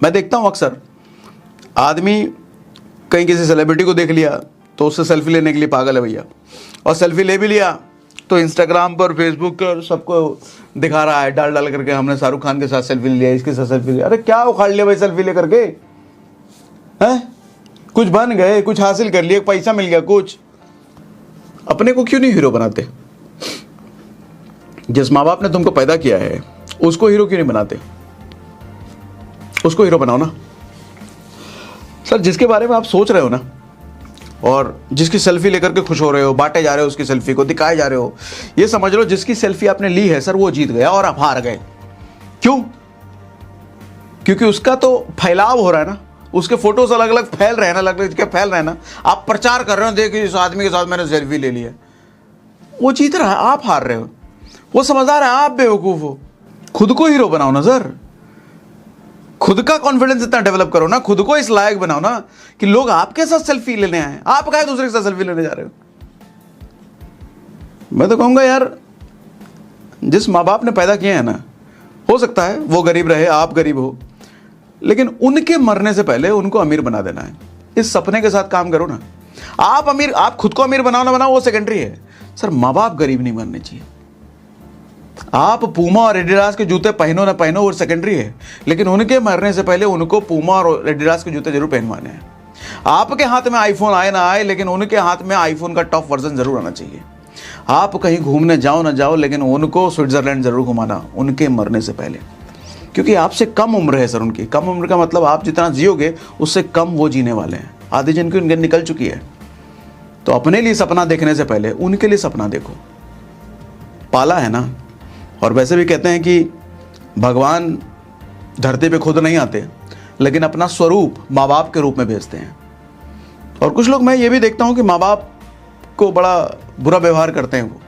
मैं देखता हूँ अक्सर आदमी कहीं किसी सेलिब्रिटी को देख लिया तो उससे सेल्फी लेने के लिए पागल है भैया, और सेल्फी ले भी लिया तो इंस्टाग्राम पर, फेसबुक पर सबको दिखा रहा है डाल डाल करके, हमने शाहरुख खान के साथ सेल्फी लिया, इसके साथ सेल्फी लिया। अरे क्या उखाड़ लिया भाई सेल्फी लेकर के? हैं? कुछ बन गए, कुछ हासिल कर लिए, पैसा मिल गया, कुछ। अपने को क्यों नहीं हीरो बनाते? जिस माँ बाप ने तुमको पैदा किया है उसको हीरो क्यों नहीं बनाते? उसको हीरो बनाओ ना सर। जिसके बारे में आप सोच रहे हो ना, और जिसकी सेल्फी लेकर के खुश हो रहे हो, बांटे जा रहे हो, उसकी सेल्फी को दिखाए जा रहे हो, ये समझ लो जिसकी सेल्फी आपने ली है सर वो जीत गया और आप हार गए। क्यों? क्योंकि उसका तो फैलाव हो रहा है ना, उसके फोटोज अलग अलग फैल रहे हैं ना, अलग अलग फैल रहे हैं ना, आप प्रचार कर रहे हो, देखिए इस आदमी के साथ मैंने सेल्फी ले ली है। वो जीत रहा है, आप हार रहे हो। वो समझदार है, आप बेवकूफ हो। खुद को हीरो बनाओ ना सर, खुद का कॉन्फिडेंस इतना डेवलप करो ना, खुद को इस लायक बनाओ ना कि लोग आपके साथ सेल्फी लेने आए। आप काहे दूसरे के साथ सेल्फी लेने जा रहे हो? मैं तो कहूंगा यार, जिस माँ बाप ने पैदा किए हैं ना, हो सकता है वो गरीब रहे, आप गरीब हो, लेकिन उनके मरने से पहले उनको अमीर बना देना है। इस सपने के साथ काम करो ना। आप अमीर, आप खुद को अमीर बनाओ ना बनाओ वो सेकेंडरी है सर। माँ बाप गरीब नहीं बनने चाहिए। आप पूमा और एडिडास के जूते पहनो ना पहनो वो सेकेंडरी है, लेकिन उनके मरने से पहले उनको पूमा और एडिडास के जूते जरूर पहनवाने हैं। आपके हाथ में आईफोन आए ना आए, लेकिन उनके हाथ में आईफोन का टॉप वर्जन जरूर आना चाहिए। आप कहीं घूमने जाओ ना जाओ, लेकिन उनको स्विट्जरलैंड जरूर घुमाना उनके मरने से पहले, क्योंकि आपसे कम उम्र है सर उनकी। कम उम्र का मतलब आप जितना जियोगे उससे कम वो जीने वाले हैं। आधी जिनकी उनकी निकल चुकी है। तो अपने लिए सपना देखने से पहले उनके लिए सपना देखो। पाला है ना। और वैसे भी कहते हैं कि भगवान धरती पे खुद नहीं आते, लेकिन अपना स्वरूप माँ बाप के रूप में भेजते हैं। और कुछ लोग, मैं ये भी देखता हूं कि माँ बाप को बड़ा बुरा व्यवहार करते हैं। वो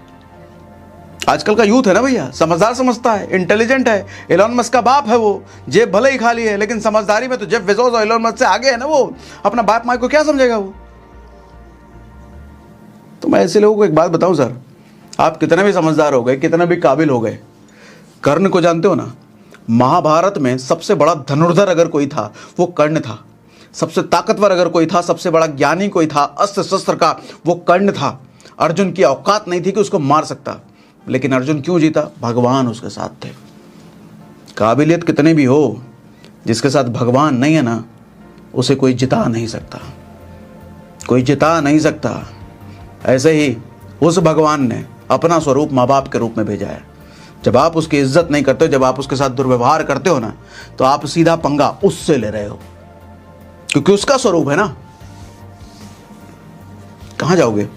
आजकल का यूथ है ना भैया, समझदार समझता है, इंटेलिजेंट है। एलोन मस्क का बाप है वो, जेब भले ही खाली है, लेकिन समझदारी में तो जेफ बेजोस और एलोन मस्क से आगे है ना वो। अपना बाप माँ को क्या समझेगा वो? तो मैं ऐसे लोगों को एक बात बताऊं सर, आप कितने भी समझदार हो गए, कितने भी काबिल हो गए, कर्ण को जानते हो ना? महाभारत में सबसे बड़ा धनुर्धर अगर कोई था वो कर्ण था। सबसे ताकतवर अगर कोई था, सबसे बड़ा ज्ञानी कोई था अस्त्र शस्त्र का, वो कर्ण था। अर्जुन की औकात नहीं थी कि उसको मार सकता, लेकिन अर्जुन क्यों जीता? भगवान उसके साथ थे। काबिलियत कितने भी हो, जिसके साथ भगवान नहीं है ना, उसे कोई जिता नहीं सकता, कोई जिता नहीं सकता। ऐसे ही उस भगवान ने अपना स्वरूप माँ बाप के रूप में भेजा है। जब आप उसकी इज्जत नहीं करते हो, जब आप उसके साथ दुर्व्यवहार करते हो ना, तो आप सीधा पंगा उससे ले रहे हो, क्योंकि उसका स्वरूप है ना। कहां जाओगे?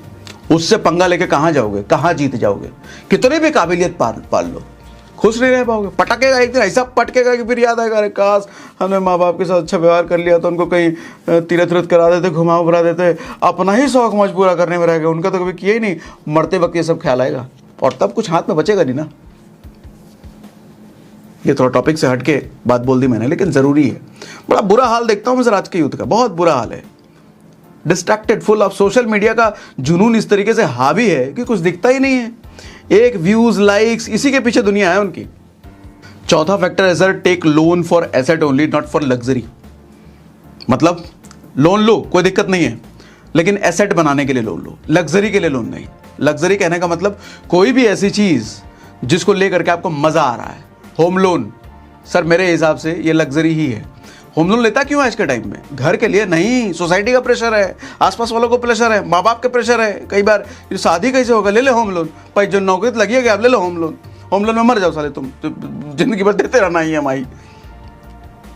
उससे पंगा लेके कहां जाओगे? कहां जीत जाओगे? कितने भी काबिलियत पाल लो, खुश नहीं रह पाओगे। पटकेगा एक दिन, ऐसा पटकेगा कि फिर याद आएगा, अरे काश हमने माँ बाप के साथ अच्छा व्यवहार कर लिया तो उनको कहीं तीर्थ व्रत करा देते, घुमा फिरा देते। अपना ही शौक मौज पूरा करने में रह गए, उनका तो कभी किया ही नहीं। मरते वक्त ये सब ख्याल आएगा, और तब कुछ हाथ में बचेगा नहीं ना। ये थोड़ा टॉपिक से हटके बात बोल दी मैंने, लेकिन जरूरी है। बड़ा बुरा हाल देखता हूं मैं सर आज के यूथ का, बहुत बुरा हाल है। Distracted, full of social media का जुनून इस तरीके से हावी है कि कुछ दिखता ही नहीं है। एक व्यूज, लाइक्स, इसी के पीछे दुनिया है उनकी। चौथा फैक्टर है sir, take loan for asset only, not for luxury. मतलब लोन लो, कोई दिक्कत नहीं है, लेकिन एसेट बनाने के लिए लोन लो, लग्जरी के लिए लोन नहीं। लग्जरी कहने का मतलब कोई भी ऐसी चीज जिसको लेकर के आपको मजा आ रहा है। होम लोन सर मेरे हिसाब से ये लग्जरी ही है। होम लोन लेता क्यों है आज के टाइम में? घर के लिए नहीं, सोसाइटी का प्रेशर है, आसपास वालों को प्रेशर है, माँ बाप के प्रेशर है। कई बार शादी कैसे होगा, ले ले होम लोन। भाई जो नौकरी लगी है आप ले लो होम लोन। होम लोन में मर जाओ साले तुम, तो जिंदगी भर देते रहना EMI।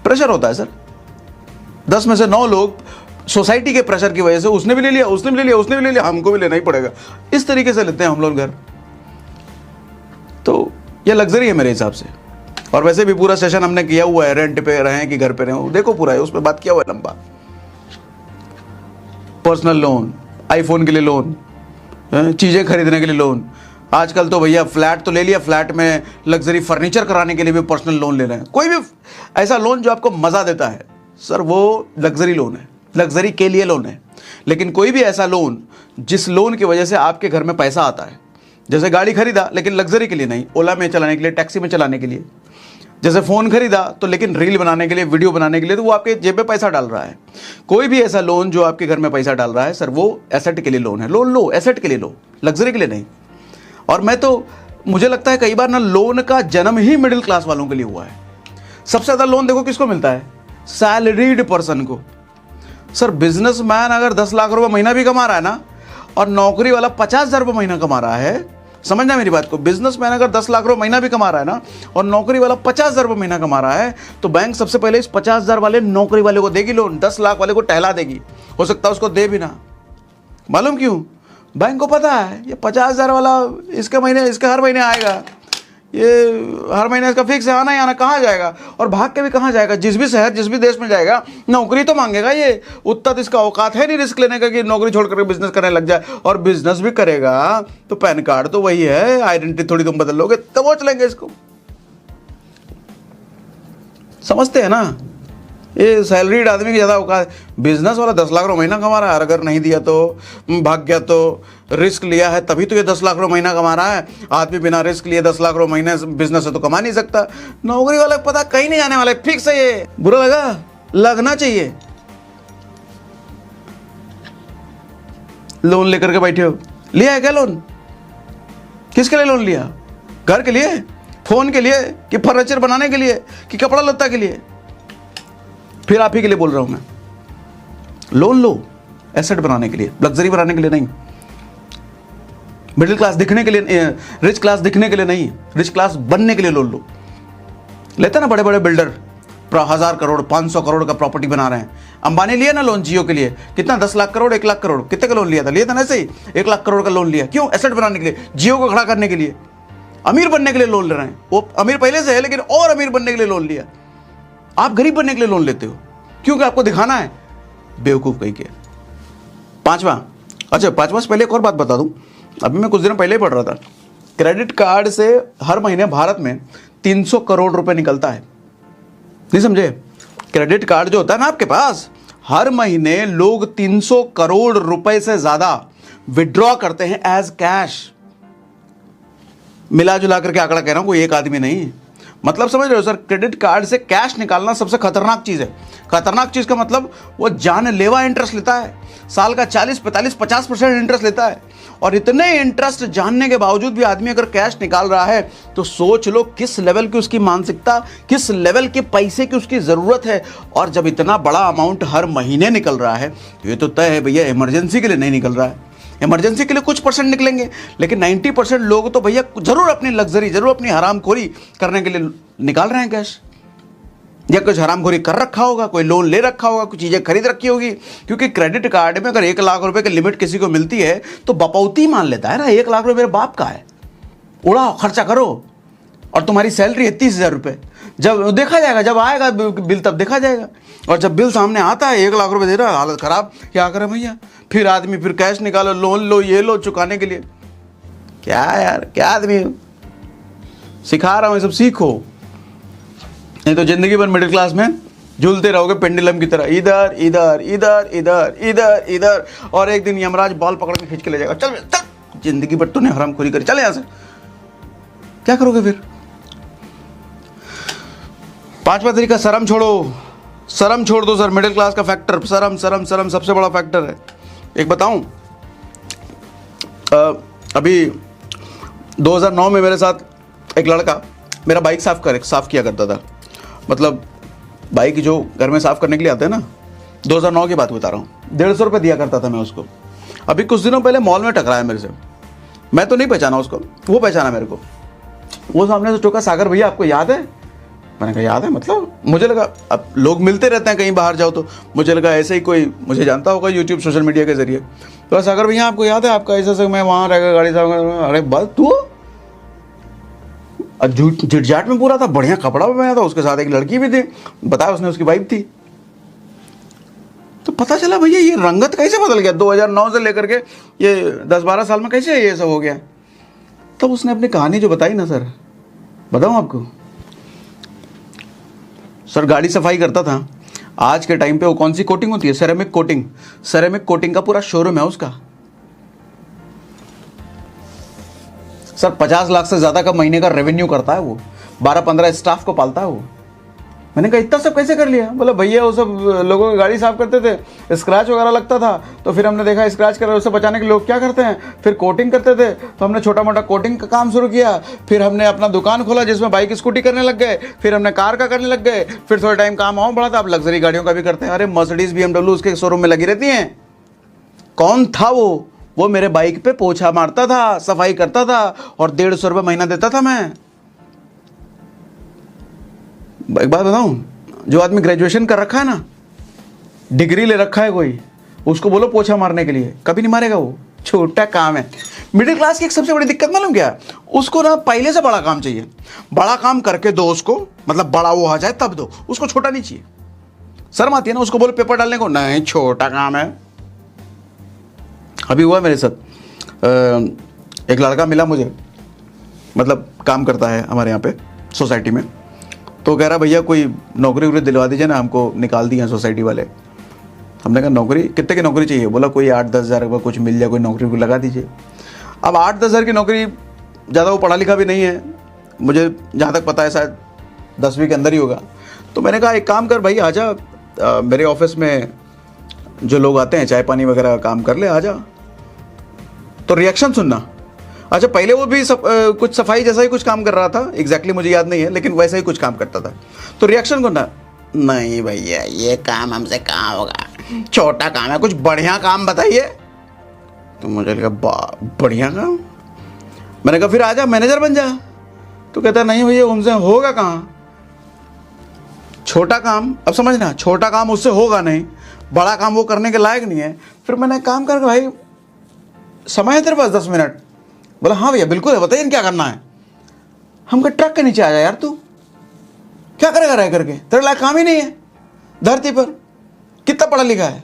प्रेशर होता है सर। 10 में से 9 लोग सोसाइटी के प्रेशर की वजह से, उसने भी ले लिया, उसने भी ले लिया, उसने भी ले लिया, हमको भी लेना ही पड़ेगा, इस तरीके से लेते हैं हम लोग घर। तो ये लग्जरी है मेरे हिसाब से। और वैसे भी पूरा सेशन हमने किया हुआ है, रेंट पे रहें कि घर पे रहें, देखो पूरा है, उस पर बात किया हुआ है लंबा। पर्सनल लोन, आईफोन के लिए लोन, चीजें खरीदने के लिए लोन। आजकल तो भैया फ्लैट तो ले लिया, फ्लैट में लग्जरी फर्नीचर कराने के लिए भी पर्सनल लोन ले रहे हैं। कोई भी ऐसा लोन जो आपको मजा देता है सर, वो लग्जरी लोन है, लग्जरी के लिए लोन है। लेकिन कोई भी ऐसा लोन जिस लोन की वजह से आपके घर में पैसा आता है, जैसे गाड़ी खरीदा लेकिन लग्जरी के लिए नहीं, ओला में चलाने के लिए, टैक्सी में चलाने के लिए, जैसे फ़ोन खरीदा तो लेकिन रील बनाने के लिए, वीडियो बनाने के लिए, तो वो आपके जेब में पैसा डाल रहा है। कोई भी ऐसा लोन जो आपके घर में पैसा डाल रहा है सर, वो एसेट के लिए लोन है। लोन लो, एसेट के लिए लो, लग्जरी के लिए नहीं। और मुझे लगता है कई बार ना लोन का जन्म ही मिडिल क्लास वालों के लिए हुआ है। सबसे ज़्यादा लोन देखो किसको मिलता है? सैलरीड पर्सन को। सर बिजनेसमैन अगर 10 लाख रुपए महीना भी कमा रहा है ना, और नौकरी वाला 50,000 रुपये महीना कमा रहा है, समझना मेरी बात को, बिजनेसमैन अगर 10 लाख रुपए महीना भी कमा रहा है ना, और नौकरी वाला 50,000 रुपये महीना कमा रहा है, तो बैंक सबसे पहले इस 50,000 वाले नौकरी वाले को देगी लोन, 10 लाख वाले को टहला देगी। हो सकता है उसको दे भी ना। मालूम क्यों? बैंक को पता है ये 50,000 वाला इसके हर महीने आएगा, ये हर महीने इसका फिक्स है, आना ही आना, कहाँ जाएगा और भाग के भी कहाँ जाएगा। जिस भी शहर, जिस भी देश में जाएगा, नौकरी तो मांगेगा। ये उतना तो इसका औकात है नहीं रिस्क लेने का कि नौकरी छोड़ करके बिजनेस करने लग जाए। और बिजनेस भी करेगा तो पैन कार्ड तो वही है, आइडेंटिटी थोड़ी तुम बदल लोगे तो वो चलेंगे इसको। समझते हैं ना? ये सैलरीड आदमी की ज़्यादा औकात। बिजनेस वाला 10 लाख रुपये महीना कमा रहा है, और अगर नहीं दिया तो भाग गया, तो रिस्क लिया है तभी तो ये 10 लाख रुपये महीना कमा रहा है। आदमी बिना रिस्क लिए 10 लाख रुपये महीने बिजनेस है तो कमा नहीं सकता। नौकरी वाला पता कहीं नहीं जाने वाला है, फिक्स है ये। बुरा लगा? लगना चाहिए। लोन लेकर के बैठे हो, लिया है क्या लोन? किसके लिए लोन लिया? घर के लिए, फोन के लिए, कि फर्नीचर बनाने के लिए, कि कपड़ा लत्ता के लिए? फिर आप ही के लिए बोल रहा हूं मैं, लोन लो एसेट बनाने के लिए, लग्जरी बनाने के लिए नहीं। मिडिल क्लास दिखने के लिए, रिच क्लास दिखने के लिए नहीं, रिच क्लास बनने के लिए लोन लो। लेते ना बड़े बड़े बिल्डर 1000 करोड़ 500 करोड़ का प्रॉपर्टी बना रहे हैं। अंबानी लिया ना लोन जियो के लिए, कितना 10 लाख करोड़ 1 लाख करोड़, कितने का लोन लिया था ना? ऐसे ही 1 लाख करोड़ का लोन लिया। क्यों? एसेट बनाने के लिए, जियो को खड़ा करने के लिए, अमीर बनने के लिए लोन ले रहे हैं। वो अमीर पहले से है लेकिन और अमीर बनने के लिए लोन लिया। आप गरीब बनने के लिए लोन लेते हो क्योंकि आपको दिखाना है, बेवकूफ कहीं के। पांचवा से पहले एक और बात बता दूं, अभी मैं कुछ दिनों पहले ही पढ़ रहा था, क्रेडिट कार्ड से हर महीने भारत में 300 करोड़ रुपए निकलता है। नहीं समझे? क्रेडिट कार्ड जो होता है ना आपके पास, हर महीने लोग 300 करोड़ रुपए से ज्यादा विड्रॉ करते हैं एज कैश। मिला जुला करके आंकड़ा कह रहा हूं, कोई एक आदमी नहीं। मतलब समझ रहे हो सर? क्रेडिट कार्ड से कैश निकालना सबसे खतरनाक चीज है। खतरनाक चीज का मतलब वो जानलेवा इंटरेस्ट लेता है, साल का 40, 45, 50% इंटरेस्ट लेता है। और इतने इंटरेस्ट जानने के बावजूद भी आदमी अगर कैश निकाल रहा है तो सोच लो किस लेवल की उसकी मानसिकता, किस लेवल के पैसे की उसकी जरूरत है। और जब इतना बड़ा अमाउंट हर महीने निकल रहा है तो ये तो तय है भैया इमरजेंसी के लिए नहीं निकल रहा है। इमरजेंसी के लिए कुछ परसेंट निकलेंगे, लेकिन 90% लोग तो भैया जरूर अपनी लग्जरी, जरूर अपनी हरामखोरी करने के लिए निकाल रहे हैं कैश। या कुछ हरामखोरी कर रखा होगा, कोई लोन ले रखा होगा, कुछ चीजें खरीद रखी होगी। क्योंकि क्रेडिट कार्ड में अगर 1 लाख रुपए की लिमिट किसी को मिलती है तो बपौती मान लेता है ना, 1 लाख रुपए मेरे बाप का है, उड़ाओ खर्चा करो। और तुम्हारी सैलरी है 30,000 रुपए, जब देखा जाएगा, जब आएगा बिल तब देखा जाएगा। और जब बिल सामने आता है 1 लाख रुपए दे रहा है, हालत खराब, क्या करें भैया? फिर आदमी फिर कैश निकालो, लोन लो, ये लो चुकाने के लिए। क्या यार, क्या आदमी सिखा रहा हूं, ये सब सीखो, नहीं तो जिंदगी भर मिडिल क्लास में झूलते रहोगे पेंडुलम की तरह, इधर इधर इधर इधर इधर इधर। और एक दिन यमराज बॉल पकड़ के खींच के ले जाएगा, चल चल, जिंदगी भर तूने हरामखोरी करी, चल यहां से। क्या करोगे फिर? पांचवा तरीका, शर्म छोड़ो। शर्म छोड़ दो सर, मिडिल क्लास का फैक्टर शर्म, शर्म शर्म सबसे बड़ा फैक्टर है। एक बताऊं, अभी 2009 में मेरे साथ एक लड़का मेरा बाइक साफ किया करता था। मतलब बाइक जो घर में साफ करने के लिए आते हैं ना, 2009 की बात बता रहा हूँ, 150 रुपये दिया करता था मैं उसको। अभी कुछ दिनों पहले मॉल में टकराया मेरे से, मैं तो नहीं पहचाना उसको, वो पहचाना मेरे को। वो सामने से टोका, सागर भैया आपको याद है? मैंने कहा याद है मतलब, मुझे लगा अब लोग मिलते रहते हैं कहीं बाहर जाओ तो मुझे लगा ऐसे ही कोई मुझे जानता होगा यूट्यूब सोशल मीडिया के जरिए। तो सागर भैया आपको याद है, आपका ऐसा मैं वहाँ रह गया गाड़ी साफ। अरे बस तू झिटझाट में पूरा था, बढ़िया कपड़ा भी पहना था, उसके साथ एक लड़की भी थी, बताया उसने उसकी वाइफ थी। तो पता चला भैया ये रंगत कैसे बदल गया, 2009 से लेकर के ये 10-12 साल में कैसे ये सब हो गया। तब उसने अपनी कहानी जो बताई ना सर, बताऊं आपको सर, गाड़ी सफाई करता था। आज के टाइम पे वो कौन सी कोटिंग होती है, सेरेमिक कोटिंग, सेरेमिक कोटिंग का पूरा शोरूम है उसका। सर 50 लाख से ज्यादा का महीने का रेवेन्यू करता है वो, 12-15 स्टाफ को पालता है वो। मैंने कहा इतना सब कैसे कर लिया? बोला भैया वो सब लोगों की गाड़ी साफ करते थे, स्क्रैच वगैरह लगता था, तो फिर हमने देखा स्क्रैच कर उससे बचाने के लोग क्या करते हैं, फिर कोटिंग करते थे, तो हमने छोटा मोटा कोटिंग का काम शुरू किया। फिर हमने अपना दुकान खोला जिसमें बाइक स्कूटी करने लग गए, फिर हमने कार का करने लग गए, फिर थोड़ा टाइम काम और बढ़ा था, अब लग्जरी गाड़ियों का भी करते हैं। अरे मर्सिडीज BMW उसके शोरूम में लगी रहती हैं। कौन था वो मेरे बाइक पे पोछा मारता था, सफाई करता था, और 150 रुपये महीना देता था मैं। एक बात बताऊं, जो आदमी ग्रेजुएशन कर रखा है ना, डिग्री ले रखा है कोई, उसको बोलो पोछा मारने के लिए, कभी नहीं मारेगा वो, छोटा काम है। मिडिल क्लास की एक सबसे बड़ी दिक्कत मालूम क्या? उसको ना पहले से बड़ा काम चाहिए, बड़ा काम करके दो उसको, मतलब बड़ा वो आ जाए तब दो उसको, छोटा नहीं चाहिए। शर्म आती है ना उसको, बोलो पेपर डालने को, नहीं छोटा काम है। अभी हुआ मेरे साथ, एक लड़का मिला मुझे, मतलब काम करता है हमारे यहाँ पे सोसाइटी में, तो कह रहा भैया कोई नौकरी वोकरी दिलवा दीजिए ना, हमको निकाल दिए हैं सोसाइटी वाले। हमने कहा नौकरी कितने की नौकरी चाहिए? बोला कोई 8-10 हज़ार रुपये कुछ मिल जाए, कोई नौकरी को लगा दीजिए। अब 8-10 हज़ार की नौकरी, ज़्यादा वो पढ़ा लिखा भी नहीं है, मुझे जहाँ तक पता है शायद 10वीं के अंदर ही होगा। तो मैंने कहा एक काम कर भाई, आजा मेरे ऑफिस में जो लोग आते हैं चाय पानी वगैरह काम कर ले, आजा। तो रिएक्शन सुनना। अच्छा पहले वो भी कुछ सफाई जैसा ही कुछ काम कर रहा था, एग्जैक्टली मुझे याद नहीं है, लेकिन वैसा ही कुछ काम करता था। तो रिएक्शन को ना, नहीं भैया ये काम हमसे कहाँ होगा, छोटा काम है, कुछ बढ़िया काम बताइए। तो मुझे लगा बढ़िया काम? मैंने कहा फिर आजा मैनेजर बन जा। तो कहता नहीं भैया उनसे होगा कहाँ, छोटा काम। अब समझना, छोटा काम उससे होगा नहीं, बड़ा काम वो करने के लायक नहीं है। फिर मैंने काम करके, भाई समय है तेरे पास 10 मिनट? बोला हाँ भैया बिल्कुल है, बताइए क्या करना है। हम कहा ट्रक के नीचे आ जा यार, तू क्या करेगा रह करके, तेरे लायक काम ही नहीं है धरती पर, कितना पढ़ा लिखा है?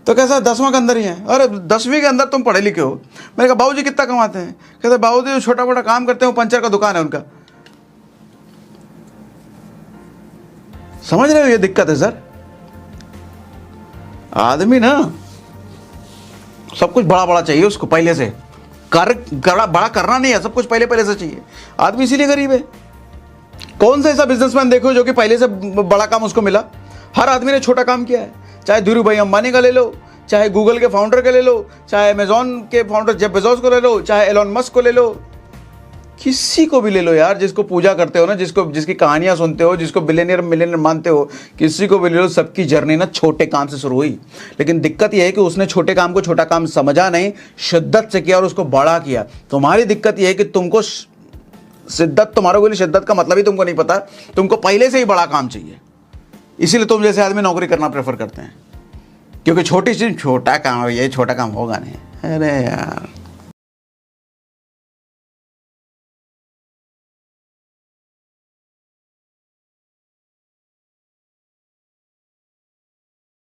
तो कैसा 10वां के अंदर ही है। अरे 10वीं के अंदर तुम पढ़े लिखे हो। मैंने कहा बाबूजी कितना कमाते हैं? कहते बाबूजी छोटा मोटा काम करते हो, पंचर का दुकान है उनका। समझ रहे हो ये दिक्कत है सर। आदमी ना सब कुछ बड़ा बड़ा चाहिए उसको, पहले से बड़ा करना नहीं है, सब कुछ पहले से चाहिए। आदमी इसीलिए गरीब है। कौन सा ऐसा बिजनेसमैन देखो जो कि पहले से बड़ा काम उसको मिला? हर आदमी ने छोटा काम किया है। चाहे धीरू भाई अंबानी का ले लो, चाहे गूगल के फाउंडर का ले लो, चाहे अमेजॉन के फाउंडर जेफ बेजोस को ले लो, चाहे एलोन मस्क को ले लो, किसी को भी ले लो यार, जिसको पूजा करते हो ना, जिसकी कहानियां सुनते हो, जिसको बिलियनियर मिलियनियर मानते हो, किसी को भी ले लो, सबकी जर्नी ना छोटे काम से शुरू हुई। लेकिन दिक्कत यह है कि उसने छोटे काम को छोटा काम समझा नहीं, शिद्दत से किया और उसको बड़ा किया। तुम्हारी दिक्कत यह है कि तुमको शिद्दत, तुम्हारे को शिद्दत का मतलब ही तुमको नहीं पता, तुमको पहले से ही बड़ा काम चाहिए। इसीलिए तुम जैसे आदमी नौकरी करना प्रेफर करते हैं, क्योंकि छोटी चीज छोटा काम है, ये छोटा काम होगा नहीं। अरे यार।